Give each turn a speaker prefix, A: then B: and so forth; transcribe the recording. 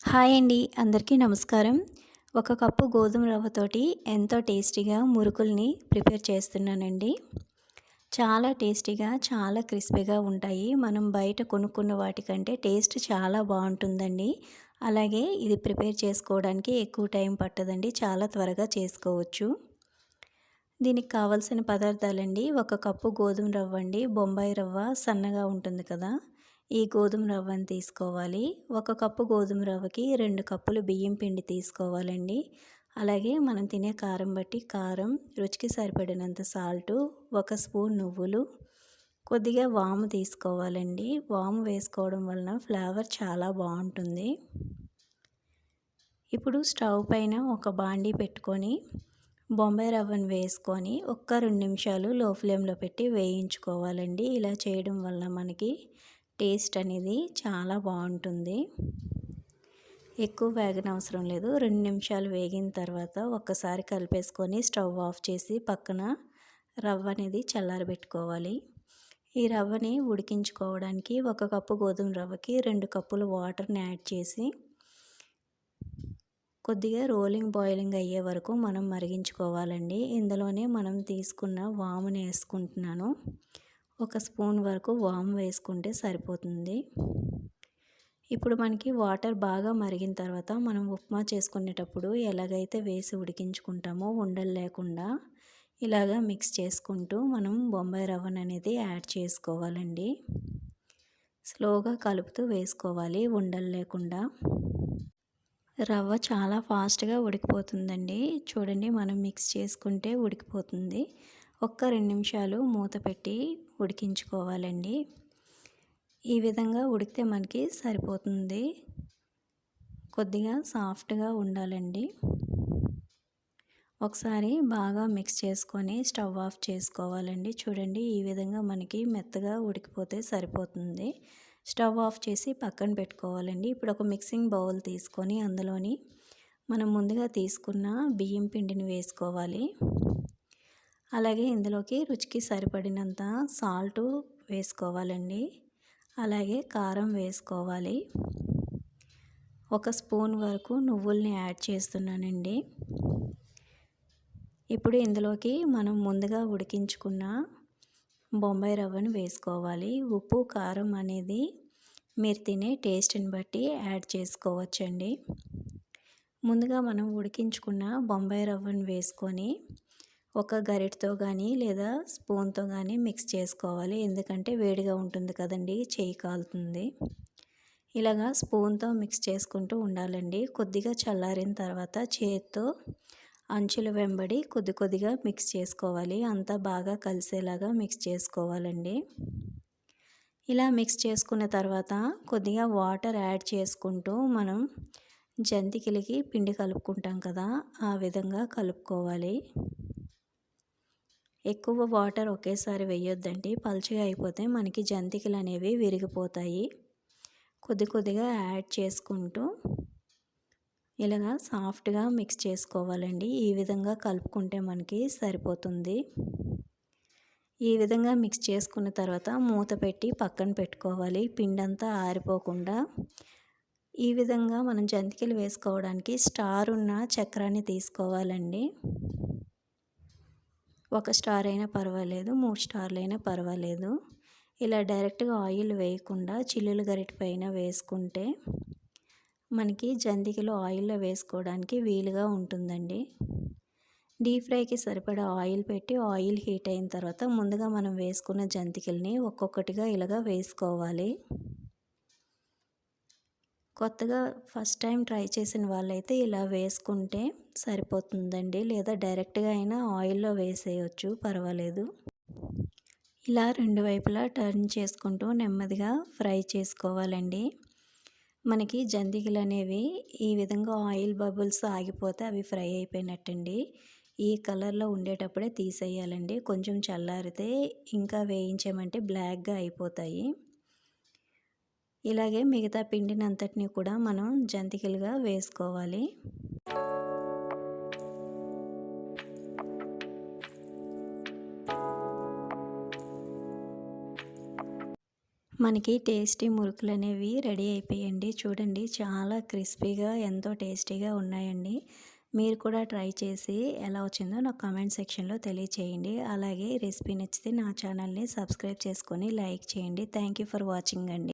A: Hi అండి. అందరికీ నమస్కారం. ఒక కప్పు గోధుమ రవ్వతోటి ఎంతో టేస్టీగా మురుకుల్ని ప్రిపేర్ చేస్తున్నానండి. చాలా టేస్టీగా, చాలా క్రిస్పీగా ఉంటాయి. మనం బయట కొనుక్కున్న వాటికంటే టేస్ట్ చాలా బావుంటుందండి. అలాగే ఇది ప్రిపేర్ చేసుకోవడానికి ఎక్కువ టైం పట్టదండి. చాలా త్వరగా చేసుకోవచ్చు. దీనికి కావాల్సిన పదార్థాలండి. ఒక కప్పు గోధుమ రవ్వ అండి. బొంబాయి రవ్వ సన్నగా ఉంటుంది కదా! ఈ గోధుమ రవ్వని తీసుకోవాలి. ఒక కప్పు గోధుమ రవ్వకి 2 కప్పులు బియ్యం పిండి తీసుకోవాలండి. అలాగే మనం తినే కారం బట్టి కారం, రుచికి సరిపడినంత సాల్టు, ఒక స్పూన్ నువ్వులు, కొద్దిగా వాము తీసుకోవాలండి. వాము వేసుకోవడం వలన ఫ్లేవర్ చాలా బావుంటుంది. ఇప్పుడు స్టవ్ పైన ఒక బాండీ పెట్టుకొని బొంబాయి రవ్వను వేసుకొని ఒక్క 2 నిమిషాలు లో ఫ్లేమ్లో పెట్టి వేయించుకోవాలండి. ఇలా చేయడం వల్ల మనకి టేస్ట్ అనేది చాలా బాగుంటుంది. ఎక్కువ వేగనవసరం లేదు. 2 నిమిషాలు వేగిన తర్వాత ఒక్కసారి కలిపేసుకొని స్టవ్ ఆఫ్ చేసి పక్కన రవ్వ అనేది చల్లారబెట్టుకోవాలి. ఈ రవ్వని ఉడికించుకోవడానికి ఒక కప్పు గోధుమ రవ్వకి 2 కప్పులు వాటర్ని యాడ్ చేసి కొద్దిగా రోలింగ్ బాయిలింగ్ అయ్యే వరకు మనం మరిగించుకోవాలండి. ఇందులోనే మనం తీసుకున్న వాముని వేసుకుంటున్నాను. ఒక స్పూన్ వరకు వాము వేసుకుంటే సరిపోతుంది. ఇప్పుడు మనకి వాటర్ బాగా మరిగిన తర్వాత మనం ఉప్మా చేసుకునేటప్పుడు ఎలాగైతే వేసి ఉడికించుకుంటామో ఉండలు లేకుండా ఇలాగా మిక్స్ చేసుకుంటూ మనం బొంబాయి రవ్వను అనేది యాడ్ చేసుకోవాలండి. స్లోగా కలుపుతూ వేసుకోవాలి ఉండలు లేకుండా. రవ్వ చాలా ఫాస్ట్గా ఉడికిపోతుందండి. చూడండి మనం మిక్స్ చేసుకుంటే ఉడికిపోతుంది. ఒక్క 2 నిమిషాలు మూత పెట్టి ఉడికించుకోవాలండి. ఈ విధంగా ఉడికితే మనకి సరిపోతుంది. కొద్దిగా సాఫ్ట్గా ఉండాలండి. ఒకసారి బాగా మిక్స్ చేసుకొని స్టవ్ ఆఫ్ చేసుకోవాలండి. చూడండి ఈ విధంగా మనకి మెత్తగా ఉడికిపోతే సరిపోతుంది. స్టవ్ ఆఫ్ చేసి పక్కన పెట్టుకోవాలండి. ఇప్పుడు ఒక మిక్సింగ్ బౌల్ తీసుకొని అందులోని మనం ముందుగా తీసుకున్న బియ్యం పిండిని వేసుకోవాలి. అలాగే ఇందులోకి రుచికి సరిపడినంత సాల్టు వేసుకోవాలండి. అలాగే కారం వేసుకోవాలి. ఒక స్పూన్ వరకు నువ్వుల్ని యాడ్ చేస్తున్నానండి. ఇప్పుడు ఇందులోకి మనం ముందుగా ఉడికించుకున్న బొంబాయి రవ్వను వేసుకోవాలి. ఉప్పు, కారం అనేది మీరు తినే టేస్ట్ని బట్టి యాడ్ చేసుకోవచ్చండి. ముందుగా మనం ఉడికించుకున్న బొంబాయి రవ్వను వేసుకొని ఒక గరిటెతో కానీ లేదా స్పూన్తో కానీ మిక్స్ చేసుకోవాలి. ఎందుకంటే వేడిగా ఉంటుంది కదండి, చేయి కాలుతుంది. ఇలాగా స్పూన్తో మిక్స్ చేసుకుంటూ ఉండాలండి. కొద్దిగా చల్లారిన తర్వాత చేతితో అంచుల వెంబడి కొద్దిగా మిక్స్ చేసుకోవాలి. అంతా బాగా కలిసేలాగా మిక్స్ చేసుకోవాలండి. ఇలా మిక్స్ చేసుకున్న తర్వాత కొద్దిగా వాటర్ యాడ్ చేసుకుంటూ మనం జంతికలకి పిండి కలుపుకుంటాం కదా, ఆ విధంగా కలుపుకోవాలి. ఎక్కువ వాటర్ ఒకేసారి వేయొద్దండి. పల్చగా అయిపోతే మనకి జంతికలు అనేవి విరిగిపోతాయి. కొద్దిగా యాడ్ చేసుకుంటూ ఇలాగా సాఫ్ట్గా మిక్స్ చేసుకోవాలండి. ఈ విధంగా కలుపుకుంటే మనకి సరిపోతుంది. ఈ విధంగా మిక్స్ చేసుకున్న తర్వాత మూత పెట్టి పక్కన పెట్టుకోవాలి. పిండంతా ఆరిపోకుండా. ఈ విధంగా మనం జంతికలు వేసుకోవడానికి స్టార్ ఉన్న చక్రాన్ని తీసుకోవాలండి. 1 స్టార్ అయినా పర్వాలేదు, 3 స్టార్లు అయినా పర్వాలేదు. ఇలా డైరెక్ట్గా ఆయిల్ వేయకుండా చిల్లుల గరిటె పైన వేసుకుంటే మనకి జంతికలు ఆయిల్లో వేసుకోవడానికి వీలుగా ఉంటుందండి. డీప్ ఫ్రైకి సరిపడా ఆయిల్ పెట్టి ఆయిల్ హీట్ అయిన తర్వాత ముందుగా మనం వేసుకున్న జంతికల్ని ఒక్కొక్కటిగా ఇలాగా వేసుకోవాలి. కొత్తగా ఫస్ట్ టైం ట్రై చేసిన వాళ్ళైతే ఇలా వేసుకుంటే సరిపోతుందండి. లేదా డైరెక్ట్గా అయినా ఆయిల్లో వేసేయచ్చు, పర్వాలేదు. ఇలా 2 వైపులా టర్న్ చేసుకుంటూ నెమ్మదిగా ఫ్రై చేసుకోవాలండి. మనకి జంతికలు అనేవి ఈ విధంగా ఆయిల్ బబుల్స్ ఆగిపోతే అవి ఫ్రై అయిపోయినట్టండి. ఈ కలర్లో ఉండేటప్పుడే తీసేయాలండి. కొంచెం చల్లారితే ఇంకా వేయించామంటే బ్లాక్గా అయిపోతాయి. ఇలాగే మిగతా పిండిని అంతటిని కూడా మనం జంతికలుగా వేసుకోవాలి. మనకి టేస్టీ మురుకులు అనేవి రెడీ అయిపోయాయండి. చూడండి చాలా క్రిస్పీగా ఎంతో టేస్టీగా ఉన్నాయండి. మీరు కూడా ట్రై చేసి ఎలా వచ్చిందో నాకు కామెంట్ సెక్షన్‌లో తెలియచేయండి. అలాగే రెసిపీ నచ్చితే నా ఛానల్‌ని సబ్స్క్రైబ్ చేసుకొని లైక్ చేయండి. థ్యాంక్ యూ ఫర్ వాచింగ్ అండి.